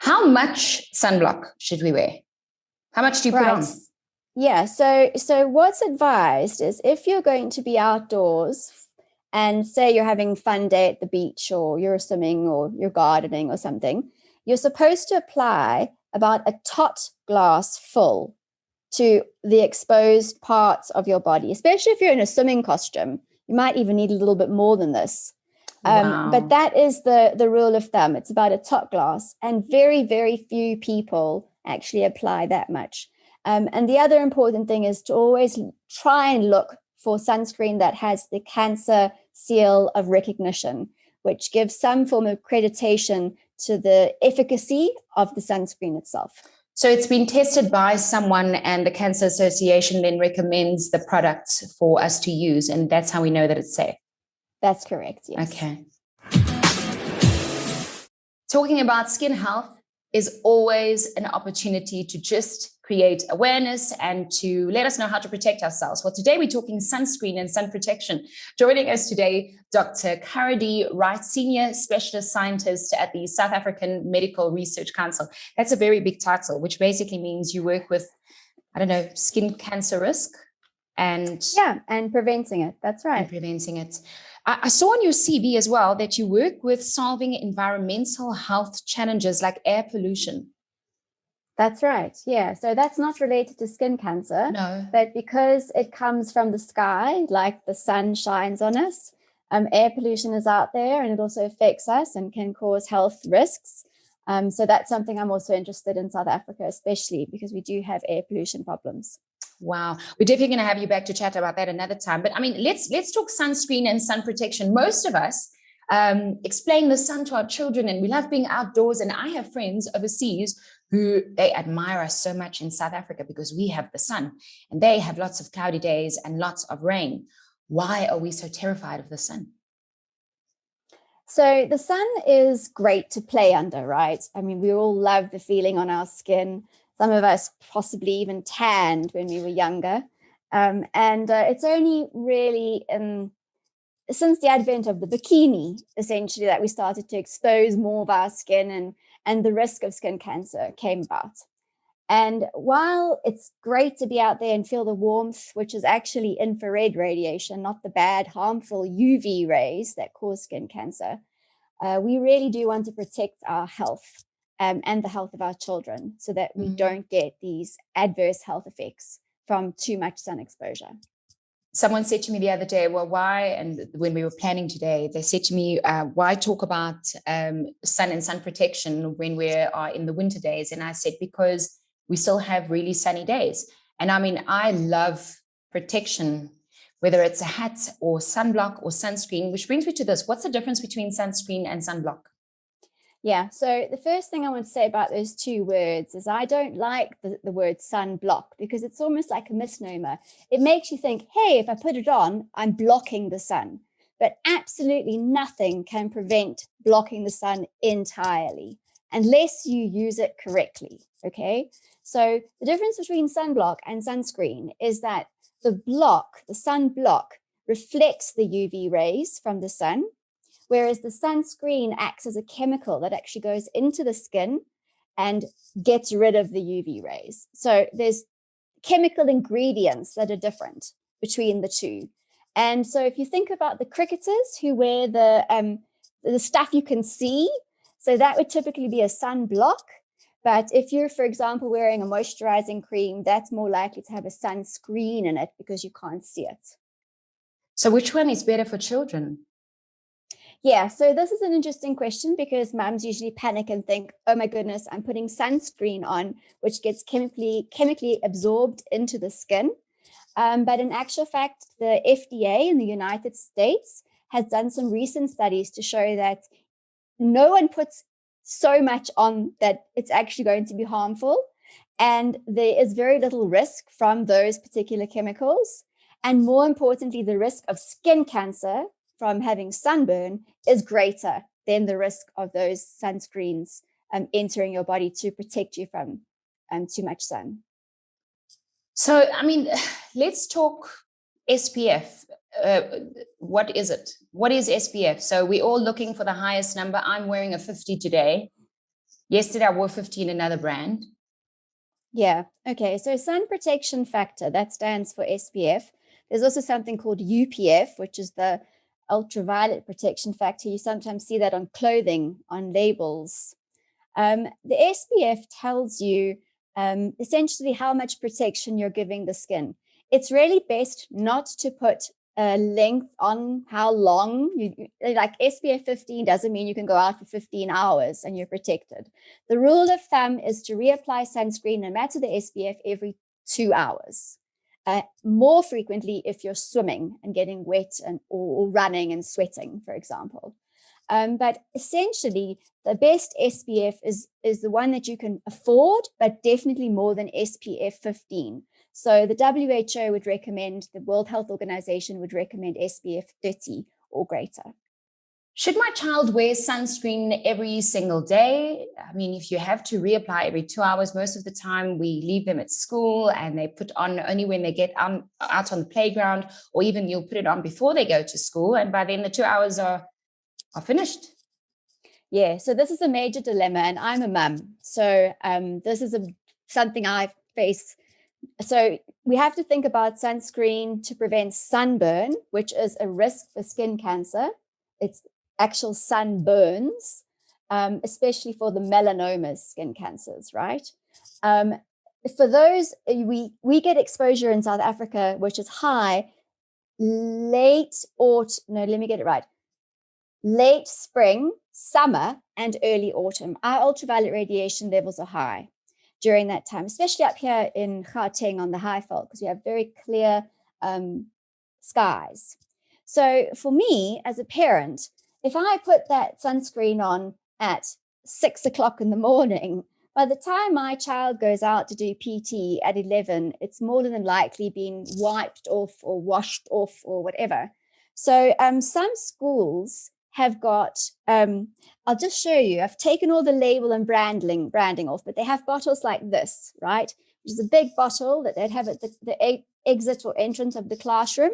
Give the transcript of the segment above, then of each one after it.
How much sunblock should we wear? How much do you put on? Yeah, so what's advised is if you're going to be outdoors and say you're having a fun day at the beach or you're swimming or you're gardening or something, you're supposed to apply about a tot glass full to the exposed parts of your body, especially if you're in a swimming costume. You might even need a little bit more than this. Wow. But that is the rule of thumb. It's about a tot glass, and very, very few people actually apply that much. And the other important thing is to always try and look for sunscreen that has the cancer seal of recognition, which gives some form of accreditation to the efficacy of the sunscreen itself. So it's been tested by someone, and the Cancer Association then recommends the product for us to use, and that's how we know that it's safe. That's correct, yes. Okay. Talking about skin health is always an opportunity to just create awareness and to let us know how to protect ourselves. Well, today we're talking sunscreen and sun protection. Joining us today, Dr. Caradee Wright, Senior Specialist Scientist at the South African Medical Research Council. That's a very big title, which basically means you work with, skin cancer risk and preventing it. That's right. And preventing it. I saw on your CV as well that you work with solving environmental health challenges like air pollution. That's right. Yeah. So that's not related to skin cancer. No. But because it comes from the sky, like the sun shines on us, air pollution is out there and it also affects us and can cause health risks. So that's something I'm also interested in South Africa, especially because we do have air pollution problems. Wow. We're definitely going to have you back to chat about that another time. But let's talk sunscreen and sun protection. Most of us explain the sun to our children, and we love being outdoors. And I have friends overseas who they admire us so much in South Africa because we have the sun and they have lots of cloudy days and lots of rain. Why are we so terrified of the sun? So the sun is great to play under, right? We all love the feeling on our skin. Some of us possibly even tanned when we were younger. And it's only really since the advent of the bikini, essentially, that we started to expose more of our skin and the risk of skin cancer came about. And while it's great to be out there and feel the warmth, which is actually infrared radiation, not the bad, harmful UV rays that cause skin cancer, we really do want to protect our health and the health of our children so that we don't get these adverse health effects from too much sun exposure. Someone said to me the other day, well, why? And when we were planning today, they said to me, why talk about sun and sun protection when we are in the winter days? And I said, because we still have really sunny days. And I love protection, whether it's a hat or sunblock or sunscreen, which brings me to this. What's the difference between sunscreen and sunblock? Yeah, so the first thing I want to say about those two words is I don't like the word sunblock because it's almost like a misnomer. It makes you think, hey, if I put it on, I'm blocking the sun. But absolutely nothing can prevent blocking the sun entirely unless you use it correctly, okay? So the difference between sunblock and sunscreen is that the sunblock, reflects the UV rays from the sun, whereas the sunscreen acts as a chemical that actually goes into the skin and gets rid of the UV rays. So there's chemical ingredients that are different between the two. And so if you think about the cricketers who wear the stuff you can see, so that would typically be a sunblock. But if you're, for example, wearing a moisturizing cream, that's more likely to have a sunscreen in it because you can't see it. So which one is better for children? Yeah, so this is an interesting question because mums usually panic and think, oh my goodness, I'm putting sunscreen on, which gets chemically absorbed into the skin. But in actual fact, the FDA in the United States has done some recent studies to show that no one puts so much on that it's actually going to be harmful. And there is very little risk from those particular chemicals. And more importantly, the risk of skin cancer from having sunburn is greater than the risk of those sunscreens entering your body to protect you from too much sun. So, let's talk SPF. What is it? What is SPF? So we're all looking for the highest number. I'm wearing a 50 today. Yesterday I wore 50 in another brand. Yeah. Okay. So sun protection factor, that stands for SPF. There's also something called UPF, which is the ultraviolet protection factor. You sometimes see that on clothing, on labels. The SPF tells you essentially how much protection you're giving the skin. It's really best not to put a length on how long like SPF 15 doesn't mean you can go out for 15 hours and you're protected. The rule of thumb is to reapply sunscreen, no matter the SPF, every 2 hours. More frequently if you're swimming and getting wet or running and sweating, for example. But essentially, the best SPF is the one that you can afford, but definitely more than SPF 15. So the WHO would recommend, the World Health Organization would recommend SPF 30 or greater. Should my child wear sunscreen every single day? I mean, if you have to reapply every 2 hours, most of the time we leave them at school and they put on only when they get out on the playground, or even you'll put it on before they go to school. And by then the 2 hours are finished. Yeah, so this is a major dilemma, and I'm a mum. So this is something I face. So we have to think about sunscreen to prevent sunburn, which is a risk for skin cancer. It's actual sunburns, especially for the melanomas, skin cancers, right? For those, we get exposure in South Africa, which is high, late spring, summer, and early autumn. Our ultraviolet radiation levels are high during that time, especially up here in Gauteng on the Highveld, because we have very clear skies. So for me as a parent, if I put that sunscreen on at 6 o'clock in the morning, by the time my child goes out to do PT at 11, it's more than likely been wiped off or washed off or whatever. So some schools have got, I'll just show you, I've taken all the label and branding off, but they have bottles like this, right? Which is a big bottle that they'd have at the exit or entrance of the classroom.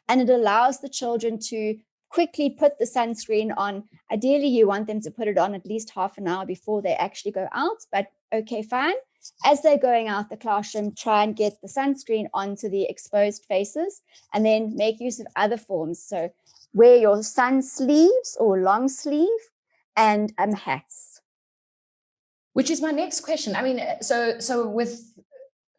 And it allows the children to quickly put the sunscreen on. Ideally, you want them to put it on at least half an hour before they actually go out, but okay, fine. As they're going out the classroom, try and get the sunscreen onto the exposed faces, and then make use of other forms. So wear your sun sleeves or long sleeve and hats. Which is my next question. I mean, so with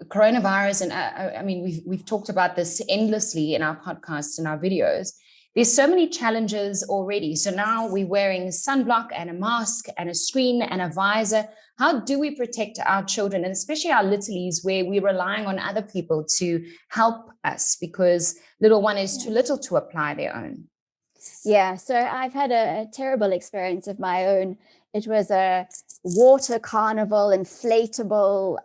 coronavirus, and I mean, we've talked about this endlessly in our podcasts and our videos. There's so many challenges already. So now we're wearing sunblock and a mask and a screen and a visor. How do we protect our children, and especially our littlies, where we're relying on other people to help us because little one is too little to apply their own? Yeah, so I've had a terrible experience of my own. It was a water carnival, inflatable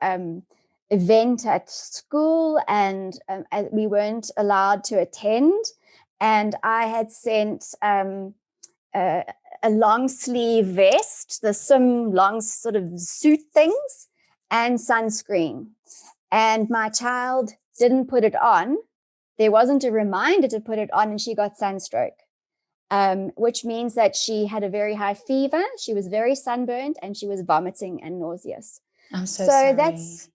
event at school, and we weren't allowed to attend. And I had sent a long sleeve vest, the swim long sort of suit things, and sunscreen. And my child didn't put it on. There wasn't a reminder to put it on, and she got sunstroke. Which means that she had a very high fever, she was very sunburned, and she was vomiting and nauseous. I'm so sorry. That's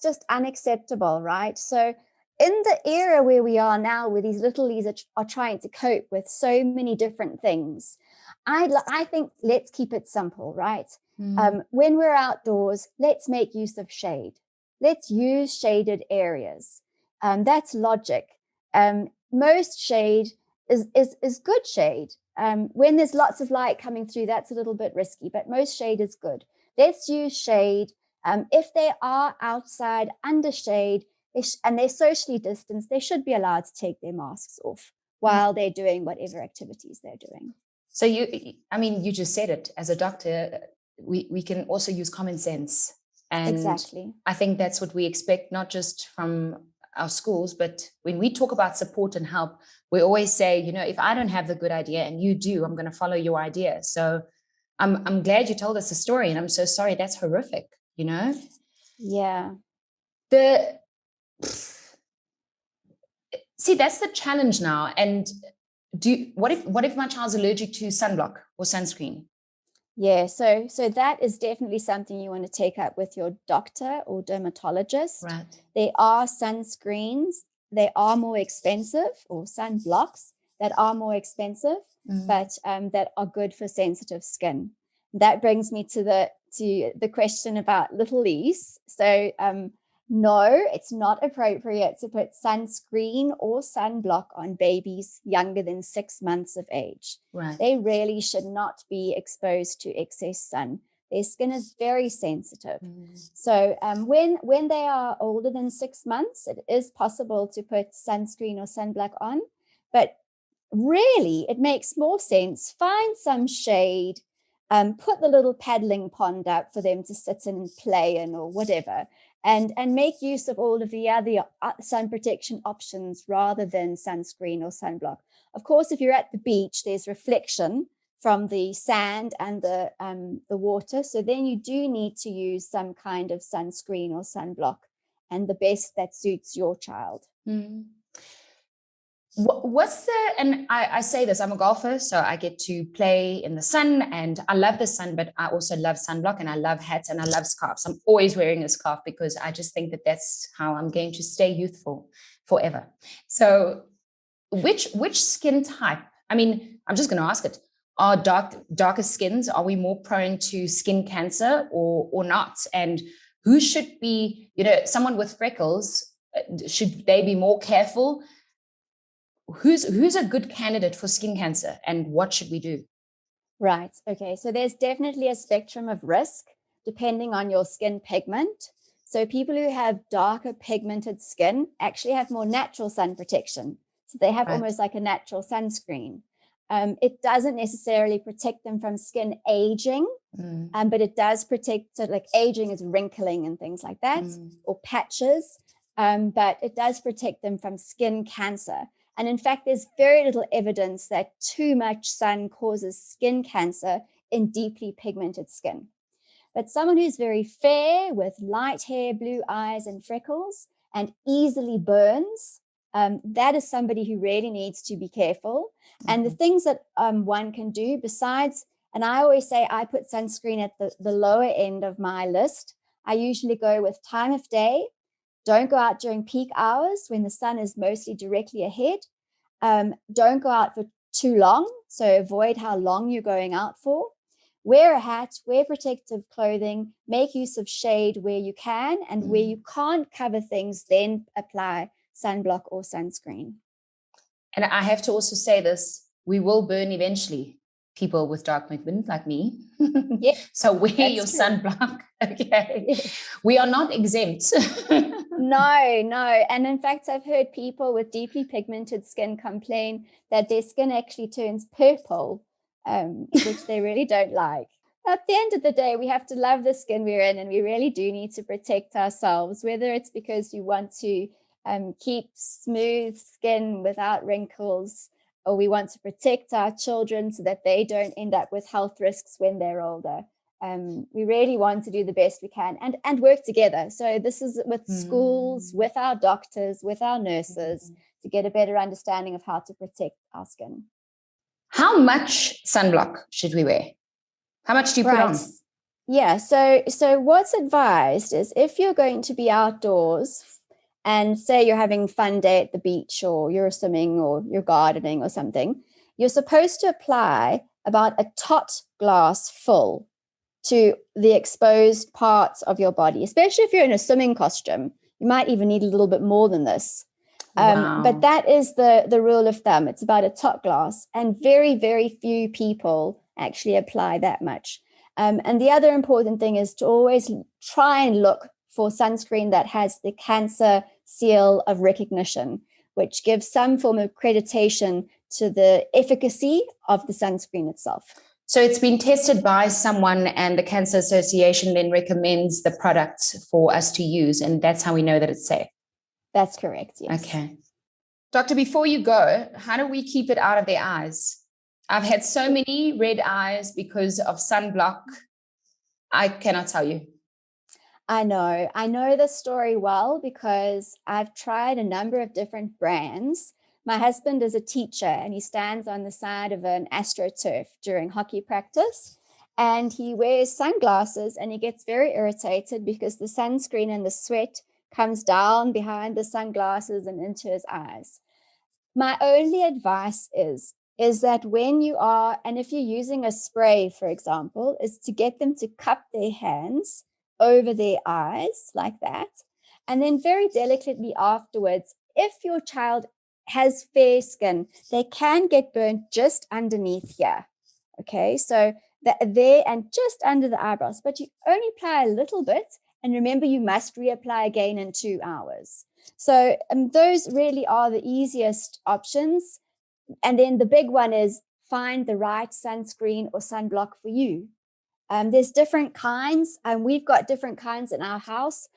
just unacceptable, right? So in the era where we are now, where these littlies are trying to cope with so many different things, I think let's keep it simple, right? When we're outdoors, let's make use of shade. Let's use shaded areas. That's logic. Most shade is good shade. When there's lots of light coming through, that's a little bit risky, but most shade is good. Let's use shade. If they are outside under shade and they're socially distanced, they should be allowed to take their masks off while they're doing whatever activities they're doing. So you just said it. As a doctor, we can also use common sense. And exactly. I think that's what we expect, not just from our schools, but when we talk about support and help, we always say, if I don't have the good idea and you do, I'm going to follow your idea. So I'm glad you told us the story, and I'm so sorry. That's horrific, Yeah. See, that's the challenge now. And what if my child's allergic to sunblock or sunscreen? Yeah, so that is definitely something you want to take up with your doctor or dermatologist. Right. There are sunscreens, they are more expensive, or sunblocks that are more expensive, but that are good for sensitive skin. That brings me to the question about little E's. So no, it's not appropriate to put sunscreen or sunblock on babies younger than 6 months of age. Right. They really should not be exposed to excess sun. Their skin is very sensitive. So when they are older than 6 months, it is possible to put sunscreen or sunblock on, but really it makes more sense. Find some shade, put the little paddling pond up for them to sit in and play in or whatever, and make use of all of the other sun protection options rather than sunscreen or sunblock. Of course, if you're at the beach, there's reflection from the sand and the water. So then you do need to use some kind of sunscreen or sunblock, and the best that suits your child. What's and I say this, I'm a golfer, so I get to play in the sun, and I love the sun, but I also love sunblock, and I love hats, and I love scarves. I'm always wearing a scarf because I just think that that's how I'm going to stay youthful forever. So which skin type, I mean, I'm just going to ask it, are darker skins, are we more prone to skin cancer or not? And who should be, someone with freckles, should they be more careful? Who's a good candidate for skin cancer, and what should we do? Right. Okay. So there's definitely a spectrum of risk depending on your skin pigment. So people who have darker pigmented skin actually have more natural sun protection. So they have almost like a natural sunscreen. It doesn't necessarily protect them from skin aging, but it does protect, so like aging is wrinkling and things like that, or patches, but it does protect them from skin cancer. And in fact, there's very little evidence that too much sun causes skin cancer in deeply pigmented skin. But someone who's very fair with light hair, blue eyes, and freckles, and easily burns, that is somebody who really needs to be careful. And the things that one can do besides, and I always say I put sunscreen at the lower end of my list. I usually go with time of day. Don't go out during peak hours when the sun is mostly directly ahead. Don't go out for too long, so avoid how long you're going out for. Wear a hat, wear protective clothing, make use of shade where you can, and where you can't cover things, then apply sunblock or sunscreen. And I have to also say this, we will burn eventually, people with dark pigment like me. Yeah, so wear your true. Sunblock. Okay. Yeah. We are not exempt. No. And in fact, I've heard people with deeply pigmented skin complain that their skin actually turns purple, which they really don't like. At the end of the day, we have to love the skin we're in, and we really do need to protect ourselves, whether it's because you want to keep smooth skin without wrinkles, or we want to protect our children so that they don't end up with health risks when they're older. We really want to do the best we can and work together. So this is with schools, with our doctors, with our nurses, to get a better understanding of how to protect our skin. How much sunblock should we wear? How much do you put on? Yeah, so what's advised is if you're going to be outdoors and say you're having a fun day at the beach, or you're swimming, or you're gardening or something, you're supposed to apply about a tot glass full to the exposed parts of your body, especially if you're in a swimming costume. You might even need a little bit more than this. Wow. But that is the rule of thumb. It's about a tot glass, and very, very few people actually apply that much. And the other important thing is to always try and look for sunscreen that has the cancer seal of recognition, which gives some form of accreditation to the efficacy of the sunscreen itself. So it's been tested by someone, and the Cancer Association then recommends the product for us to use, and that's how we know that it's safe. That's correct, yes. Okay. Doctor, before you go, how do we keep it out of their eyes? I've had so many red eyes because of sunblock. I cannot tell you. I know the story well because I've tried a number of different brands. My husband is a teacher, and he stands on the side of an AstroTurf during hockey practice. and he wears sunglasses and he gets very irritated because the sunscreen and the sweat comes down behind the sunglasses and into his eyes. My only advice is that when you are, and if you're using a spray, for example, is to get them to cup their hands over their eyes like that. And then very delicately afterwards, if your child has fair skin, they can get burnt just underneath here. Okay, so there and just under the eyebrows, but you only apply a little bit. And remember, you must reapply again in 2 hours. So those really are the easiest options. And then the big one is find the right sunscreen or sunblock for you. There's different kinds, and we've got different kinds in our house.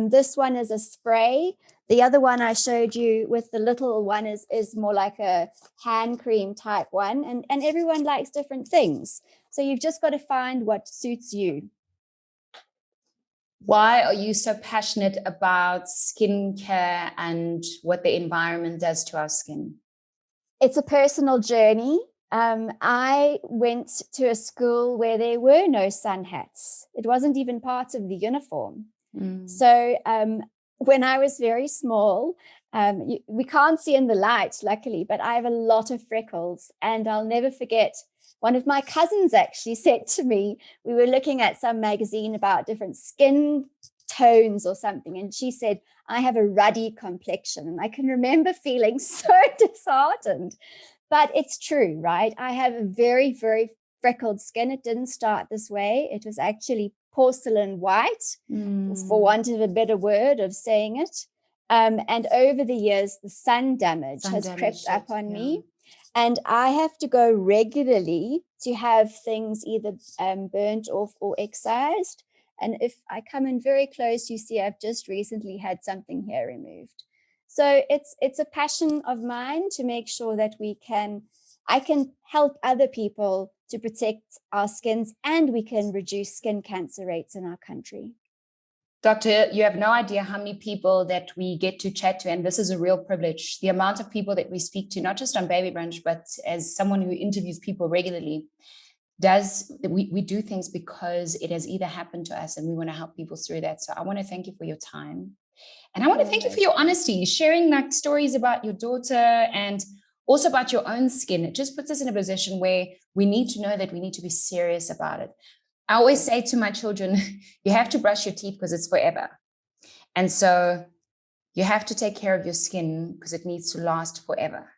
This one is a spray. The other one I showed you with the little one is more like a hand cream type one. And everyone likes different things. So you've just got to find what suits you. Why are you so passionate about skincare and what the environment does to our skin? It's a personal journey. I went to a school where there were no sun hats. It wasn't even part of the uniform. So when I was very small, we can't see in the light, luckily, but I have a lot of freckles. And I'll never forget, one of my cousins actually said to me, we were looking at some magazine about different skin tones or something, and she said, I have a ruddy complexion. And I can remember feeling so disheartened. But it's true, right? I have a very, very freckled skin. It didn't start this way. It was actually porcelain white, for want of a better word of saying it. And over the years, the sun damage has crept up on me. And I have to go regularly to have things either burnt off or excised. And if I come in very close, you see I've just recently had something here removed. So it's a passion of mine to make sure that I can help other people to protect our skins, and we can reduce skin cancer rates in our country. Doctor, you have no idea how many people that we get to chat to, and this is a real privilege. The amount of people that we speak to, not just on Baby Brunch, but as someone who interviews people regularly, we do things because it has either happened to us and we want to help people through that. So I want to thank you for your time. And I want to thank you for your honesty, sharing like stories about your daughter and also about your own skin. It just puts us in a position where we need to know that we need to be serious about it. I always say to my children, you have to brush your teeth because it's forever. And so you have to take care of your skin because it needs to last forever.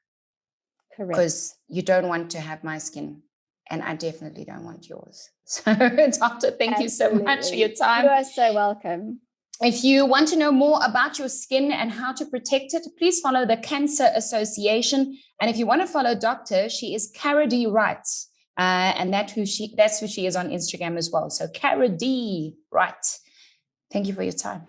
Correct. Because you don't want to have my skin, and I definitely don't want yours. So, Doctor, thank you so much for your time. You are so welcome. If you want to know more about your skin and how to protect it, please follow the Cancer Association. And if you want to follow Doctor, she is Caradee Wright. And that's who she is on Instagram as well. So Caradee Wright. Thank you for your time.